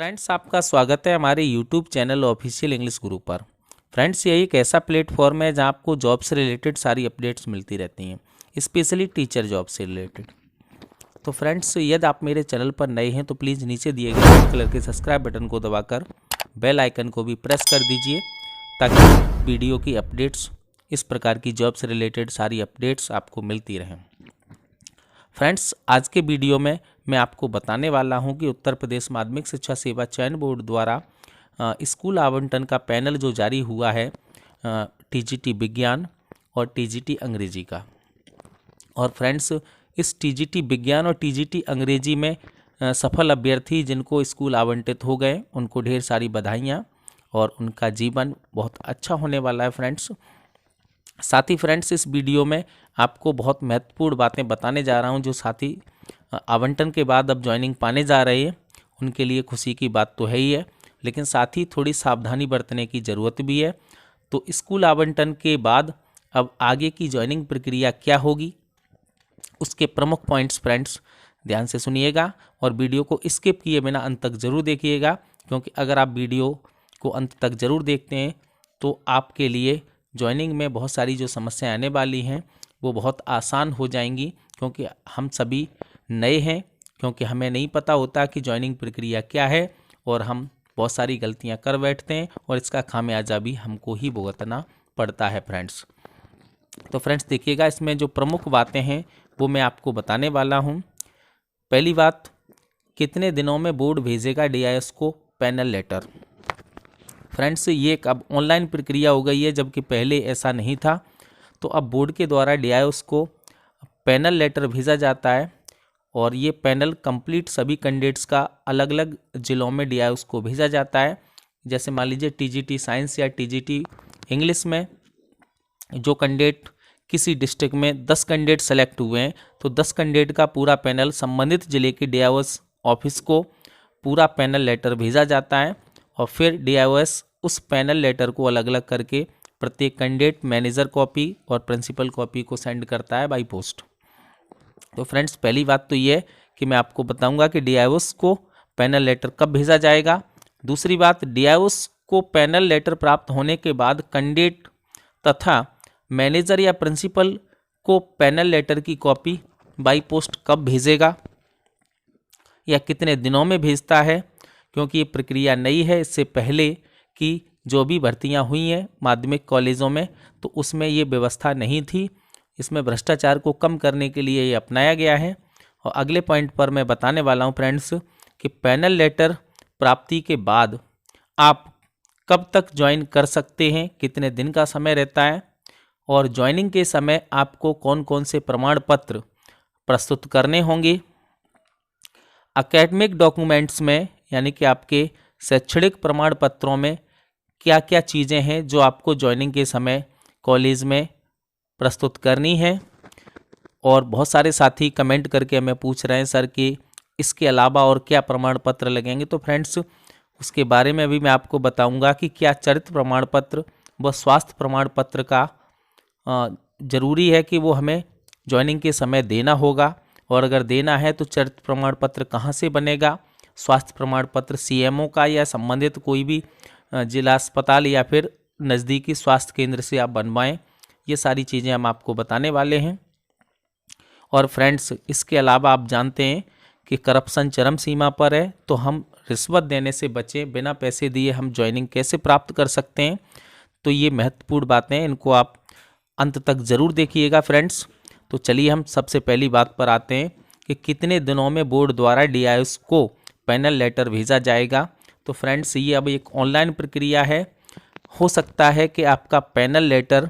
Friends, आपका स्वागत है हमारे यूट्यूब चैनल ऑफिशियल इंग्लिश गुरु पर। फ्रेंड्स, यही एक ऐसा प्लेटफॉर्म है जहां आपको जॉब से रिलेटेड सारी अपडेट्स मिलती रहती हैं, स्पेशली टीचर जॉब से रिलेटेड। तो फ्रेंड्स, यदि आप मेरे चैनल पर नए हैं तो प्लीज़ नीचे दिए गए रेड कलर के सब्सक्राइब बटन को दबाकर बेल आइकन को भी प्रेस कर दीजिए ताकि वीडियो की अपडेट्स, इस प्रकार की जॉब से रिलेटेड सारी अपडेट्स आपको मिलती रहें। फ्रेंड्स, आज के वीडियो में मैं आपको बताने वाला हूं कि उत्तर प्रदेश माध्यमिक शिक्षा सेवा चयन बोर्ड द्वारा स्कूल आवंटन का पैनल जो जारी हुआ है टीजीटी विज्ञान और टीजीटी अंग्रेजी का। और फ्रेंड्स, इस टीजीटी विज्ञान और टीजीटी अंग्रेजी में सफल अभ्यर्थी जिनको स्कूल आवंटित हो गए उनको ढेर सारी बधाइयाँ और उनका जीवन बहुत अच्छा होने वाला है। फ्रेंड्स, साथ ही फ्रेंड्स, इस वीडियो में आपको बहुत महत्वपूर्ण बातें बताने जा रहा हूं जो साथी आवंटन के बाद अब ज्वाइनिंग पाने जा रहे हैं उनके लिए खुशी की बात तो है ही है, लेकिन साथ ही थोड़ी सावधानी बरतने की ज़रूरत भी है। तो स्कूल आवंटन के बाद अब आगे की ज्वाइनिंग प्रक्रिया क्या होगी, उसके प्रमुख पॉइंट्स फ्रेंड्स ध्यान से सुनिएगा और वीडियो को स्किप किए बिना अंत तक ज़रूर देखिएगा, क्योंकि अगर आप वीडियो को अंत तक ज़रूर देखते हैं तो आपके लिए ज्वाइनिंग में बहुत सारी जो समस्याएं आने वाली हैं वो बहुत आसान हो जाएंगी, क्योंकि हम सभी नए हैं, क्योंकि हमें नहीं पता होता कि ज्वाइनिंग प्रक्रिया क्या है और हम बहुत सारी गलतियां कर बैठते हैं और इसका खामियाजा भी हमको ही भुगतना पड़ता है। फ्रेंड्स, तो फ्रेंड्स देखिएगा, इसमें जो प्रमुख बातें हैं वो मैं आपको बताने वाला हूं। पहली बात, कितने दिनों में बोर्ड भेजेगा DIS को पैनल लेटर। फ्रेंड्स, ये एक अब ऑनलाइन प्रक्रिया हो गई है, जबकि पहले ऐसा नहीं था। तो अब बोर्ड के द्वारा DIS को पैनल लेटर भेजा जाता है और ये पैनल कंप्लीट सभी कैंडिडेट्स का अलग अलग ज़िलों में DIS को भेजा जाता है। जैसे मान लीजिए TGT साइंस या TGT इंग्लिश में जो कैंडिडेट किसी डिस्ट्रिक्ट में 10 कैंडिडेट सेलेक्ट हुए हैं तो 10 कैंडिडेट का पूरा पैनल संबंधित जिले के DIS ऑफिस को पूरा पैनल लेटर भेजा जाता है और फिर DIS उस पैनल लेटर को अलग अलग करके प्रत्येक कैंडिडेट मैनेजर कॉपी और प्रिंसिपल कॉपी को सेंड करता है बाई पोस्ट। तो फ्रेंड्स, पहली बात तो ये कि मैं आपको बताऊंगा कि DIS को पैनल लेटर कब भेजा जाएगा। दूसरी बात, DIS को पैनल लेटर प्राप्त होने के बाद कैंडिडेट तथा मैनेजर या प्रिंसिपल को पैनल लेटर की कॉपी बाई पोस्ट कब भेजेगा या कितने दिनों में भेजता है, क्योंकि ये प्रक्रिया नई है। इससे पहले कि जो भी भर्तियां हुई हैं माध्यमिक कॉलेजों में तो उसमें ये व्यवस्था नहीं थी। इसमें भ्रष्टाचार को कम करने के लिए ये अपनाया गया है। और अगले पॉइंट पर मैं बताने वाला हूँ फ्रेंड्स कि पैनल लेटर प्राप्ति के बाद आप कब तक ज्वाइन कर सकते हैं, कितने दिन का समय रहता है और ज्वाइनिंग के समय आपको कौन कौन से प्रमाण पत्र प्रस्तुत करने होंगे। एकेडमिक डॉक्यूमेंट्स में यानी कि आपके शैक्षणिक प्रमाण पत्रों में क्या क्या चीज़ें हैं जो आपको ज्वाइनिंग के समय कॉलेज में प्रस्तुत करनी है। और बहुत सारे साथी कमेंट करके हमें पूछ रहे हैं सर कि इसके अलावा और क्या प्रमाण पत्र लगेंगे। तो फ्रेंड्स, उसके बारे में अभी मैं आपको बताऊंगा कि क्या चरित्र प्रमाण पत्र व स्वास्थ्य प्रमाण पत्र का ज़रूरी है कि वो हमें ज्वाइनिंग के समय देना होगा, और अगर देना है तो चरित्र प्रमाण पत्र कहाँ से बनेगा। स्वास्थ्य प्रमाण पत्र CMO का या संबंधित कोई भी जिला अस्पताल या फिर नज़दीकी स्वास्थ्य केंद्र से आप बनवाएं। ये सारी चीज़ें हम आपको बताने वाले हैं। और फ्रेंड्स, इसके अलावा आप जानते हैं कि करप्शन चरम सीमा पर है, तो हम रिश्वत देने से बचें, बिना पैसे दिए हम ज्वाइनिंग कैसे प्राप्त कर सकते हैं। तो ये महत्वपूर्ण बातें हैं, इनको आप अंत तक ज़रूर देखिएगा फ्रेंड्स। तो चलिए हम सबसे पहली बात पर आते हैं कि कितने दिनों में बोर्ड द्वारा DIS को पैनल लेटर भेजा जाएगा। तो फ्रेंड्स, ये अब एक ऑनलाइन प्रक्रिया है। हो सकता है कि आपका पैनल लेटर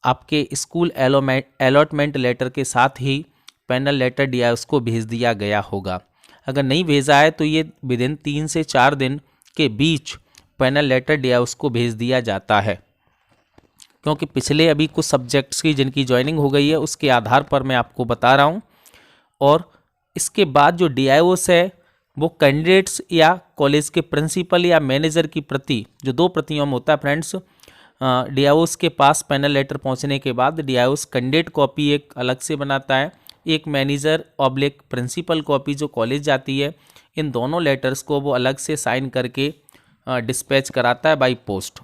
आपके स्कूल अलॉटमेंट लेटर के साथ ही पैनल लेटर DIS को भेज दिया गया होगा। अगर नहीं भेजा है तो ये विदिन 3 से 4 दिन के बीच पैनल लेटर DIS को भेज दिया जाता है, क्योंकि पिछले अभी कुछ सब्जेक्ट्स की जिनकी ज्वाइनिंग हो गई है उसके आधार पर मैं आपको बता रहा हूँ। और इसके बाद जो DIS है वो कैंडिडेट्स या कॉलेज के प्रिंसिपल या मैनेजर की प्रति, जो 2 प्रतियों में होता है फ्रेंड्स, DIS के पास पैनल लेटर पहुंचने के बाद DIS कैंडिडेट कॉपी एक अलग से बनाता है, एक मैनेजर ऑब्लिक प्रिंसिपल कॉपी जो कॉलेज जाती है, इन दोनों लेटर्स को वो अलग से साइन करके डिस्पैच कराता है बाय पोस्ट।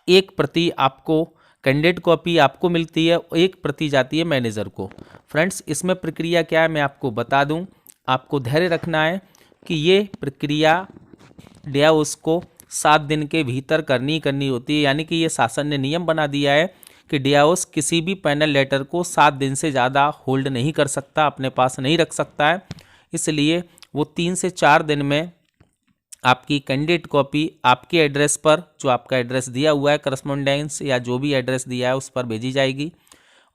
एक प्रति आपको कैंडिडेट कॉपी आपको मिलती है, एक प्रति जाती है मैनेजर को। फ्रेंड्स इसमें प्रक्रिया क्या है मैं आपको बता दूं, आपको धैर्य रखना है कि ये प्रक्रिया डियाओस को 7 दिन के भीतर करनी होती है। यानी कि ये शासन ने नियम बना दिया है कि डियाओस किसी भी पैनल लेटर को 7 दिन से ज़्यादा होल्ड नहीं कर सकता, अपने पास नहीं रख सकता है। इसलिए वो 3 से 4 दिन में आपकी कैंडिडेट कॉपी आपके एड्रेस पर, जो आपका एड्रेस दिया हुआ है करस्पॉन्डेंस या जो भी एड्रेस दिया है उस पर भेजी जाएगी,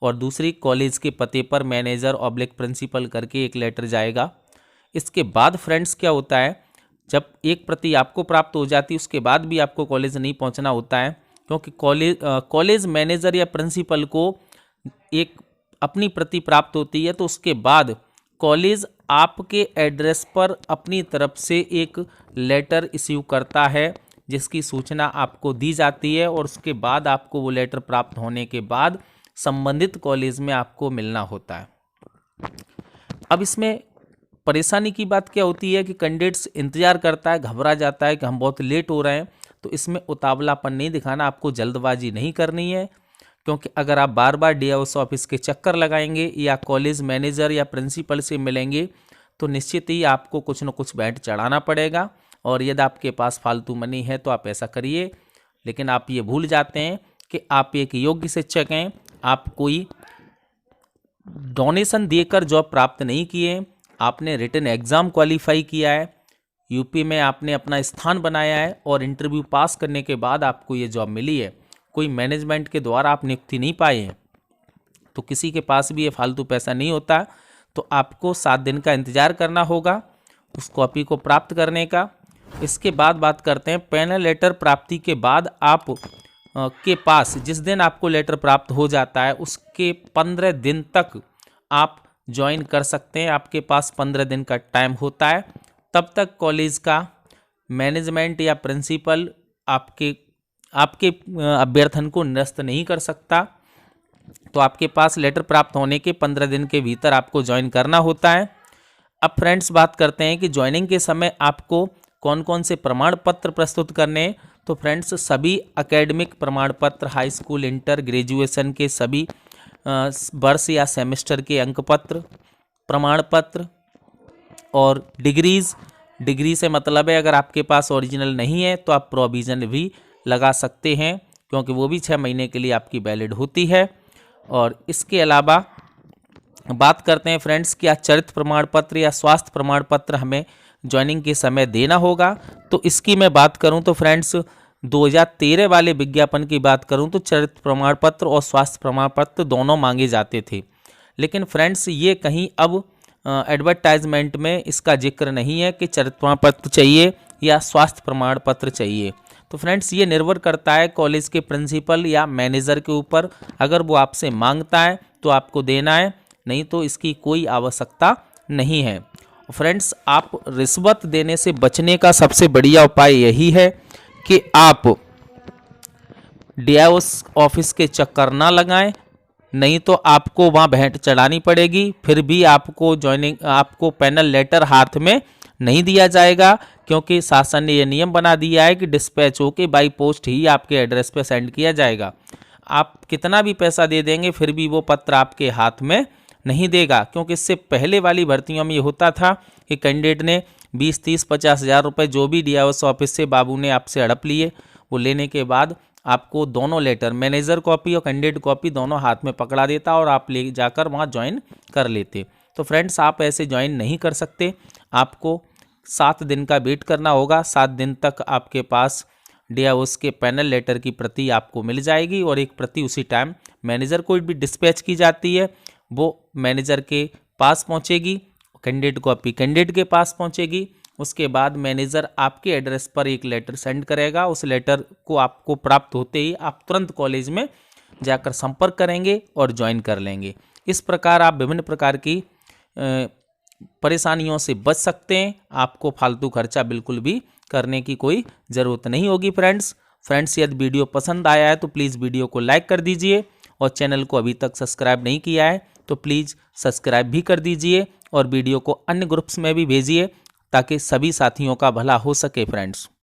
और दूसरी कॉलेज के पते पर मैनेजर ऑब्लिक प्रिंसिपल करके एक लेटर जाएगा। इसके बाद फ्रेंड्स क्या होता है, जब एक प्रति आपको प्राप्त हो जाती है उसके बाद भी आपको कॉलेज नहीं पहुंचना होता है, क्योंकि कॉलेज मैनेजर या प्रिंसिपल को एक अपनी प्रति प्राप्त होती है, तो उसके बाद कॉलेज आपके एड्रेस पर अपनी तरफ से एक लेटर इश्यू करता है जिसकी सूचना आपको दी जाती है, और उसके बाद आपको वो लेटर प्राप्त होने के बाद संबंधित कॉलेज में आपको मिलना होता है। अब इसमें परेशानी की बात क्या होती है कि कैंडिडेट्स इंतजार करता है, घबरा जाता है कि हम बहुत लेट हो रहे हैं। तो इसमें उतावलापन नहीं दिखाना, आपको जल्दबाजी नहीं करनी है, क्योंकि अगर आप बार बार डियाओस ऑफिस के चक्कर लगाएंगे या कॉलेज मैनेजर या प्रिंसिपल से मिलेंगे तो निश्चित ही आपको कुछ न कुछ बैंड चढ़ाना पड़ेगा। और यदि आपके पास फालतू मनी है तो आप ऐसा करिए, लेकिन आप ये भूल जाते हैं कि आप एक योग्य शिक्षक हैं, आप कोई डोनेशन देकर जॉब प्राप्त नहीं किए, आपने रिटन एग्ज़ाम क्वालिफाई किया है, यूपी में आपने अपना स्थान बनाया है और इंटरव्यू पास करने के बाद आपको ये जॉब मिली है। कोई मैनेजमेंट के द्वारा आप नियुक्ति नहीं पाए हैं, तो किसी के पास भी ये फालतू पैसा नहीं होता। तो आपको 7 दिन का इंतज़ार करना होगा उस कॉपी को प्राप्त करने का। इसके बाद बात करते हैं पैनल लेटर प्राप्ति के बाद आप के पास जिस दिन आपको लेटर प्राप्त हो जाता है उसके 15 दिन तक आप ज्वाइन कर सकते हैं। आपके पास 15 दिन का टाइम होता है, तब तक कॉलेज का मैनेजमेंट या प्रिंसिपल आपके अभ्यर्थन को निरस्त नहीं कर सकता। तो आपके पास लेटर प्राप्त होने के 15 दिन के भीतर आपको ज्वाइन करना होता है। अब फ्रेंड्स बात करते हैं कि ज्वाइनिंग के समय आपको कौन कौन से प्रमाण पत्र प्रस्तुत करने हैं। तो फ्रेंड्स सभी एकेडमिक प्रमाण पत्र, हाई स्कूल, इंटर, ग्रेजुएशन के सभी वर्ष या सेमेस्टर के अंक पत्र, प्रमाण पत्र और डिग्री से मतलब है अगर आपके पास ओरिजिनल नहीं है तो आप प्रोविजन भी लगा सकते हैं, क्योंकि वो भी 6 महीने के लिए आपकी वैलिड होती है। और इसके अलावा बात करते हैं फ्रेंड्स क्या चरित्र प्रमाण पत्र या स्वास्थ्य प्रमाण पत्र हमें ज्वाइनिंग के समय देना होगा। तो इसकी मैं बात करूं तो फ्रेंड्स 2013 वाले विज्ञापन की बात करूं तो चरित्र प्रमाण पत्र और स्वास्थ्य प्रमाण पत्र दोनों मांगे जाते थे, लेकिन फ्रेंड्स ये कहीं अब एडवर्टाइजमेंट में इसका जिक्र नहीं है कि चरित्र प्रमाण पत्र चाहिए या स्वास्थ्य प्रमाण पत्र चाहिए। तो फ्रेंड्स ये निर्भर करता है कॉलेज के प्रिंसिपल या मैनेजर के ऊपर। अगर वो आपसे मांगता है तो आपको देना है, नहीं तो इसकी कोई आवश्यकता नहीं है। फ्रेंड्स आप रिश्वत देने से बचने का सबसे बढ़िया उपाय यही है कि आप डियाओस ऑफिस के चक्कर ना लगाएं, नहीं तो आपको वहाँ भेंट चढ़ानी पड़ेगी, फिर भी आपको पैनल लेटर हाथ में नहीं दिया जाएगा, क्योंकि शासन ने यह नियम बना दिया है कि डिस्पैच होके बाई पोस्ट ही आपके एड्रेस पे सेंड किया जाएगा। आप कितना भी पैसा दे देंगे फिर भी वो पत्र आपके हाथ में नहीं देगा, क्योंकि इससे पहले वाली भर्तियों में ये होता था कि कैंडिडेट ने 20, 30, 50 हज़ार रुपये जो भी डियाओस ऑफिस से बाबू ने आपसे हड़प लिए, वो लेने के बाद आपको दोनों लेटर मैनेजर कॉपी और कैंडिडेट कॉपी दोनों हाथ में पकड़ा देता और आप ले जाकर वहाँ ज्वाइन कर लेते। तो फ्रेंड्स आप ऐसे ज्वाइन नहीं कर सकते, आपको 7 दिन का वेट करना होगा। 7 दिन तक आपके पास डियाओस के पैनल लेटर की प्रति आपको मिल जाएगी और एक प्रति उसी टाइम मैनेजर को भी डिस्पैच की जाती है, वो मैनेजर के पास पहुंचेगी, कैंडिडेट कॉपी कैंडिडेट के पास पहुंचेगी। उसके बाद मैनेजर आपके एड्रेस पर एक लेटर सेंड करेगा, उस लेटर को आपको प्राप्त होते ही आप तुरंत कॉलेज में जाकर संपर्क करेंगे और ज्वाइन कर लेंगे। इस प्रकार आप विभिन्न प्रकार की परेशानियों से बच सकते हैं, आपको फालतू खर्चा बिल्कुल भी करने की कोई ज़रूरत नहीं होगी। फ्रेंड्स यदि वीडियो पसंद आया है तो प्लीज़ वीडियो को लाइक कर दीजिए और चैनल को अभी तक सब्सक्राइब नहीं किया है तो प्लीज़ सब्सक्राइब भी कर दीजिए और वीडियो को अन्य ग्रुप्स में भी भेजिए ताकि सभी साथियों का भला हो सके फ्रेंड्स।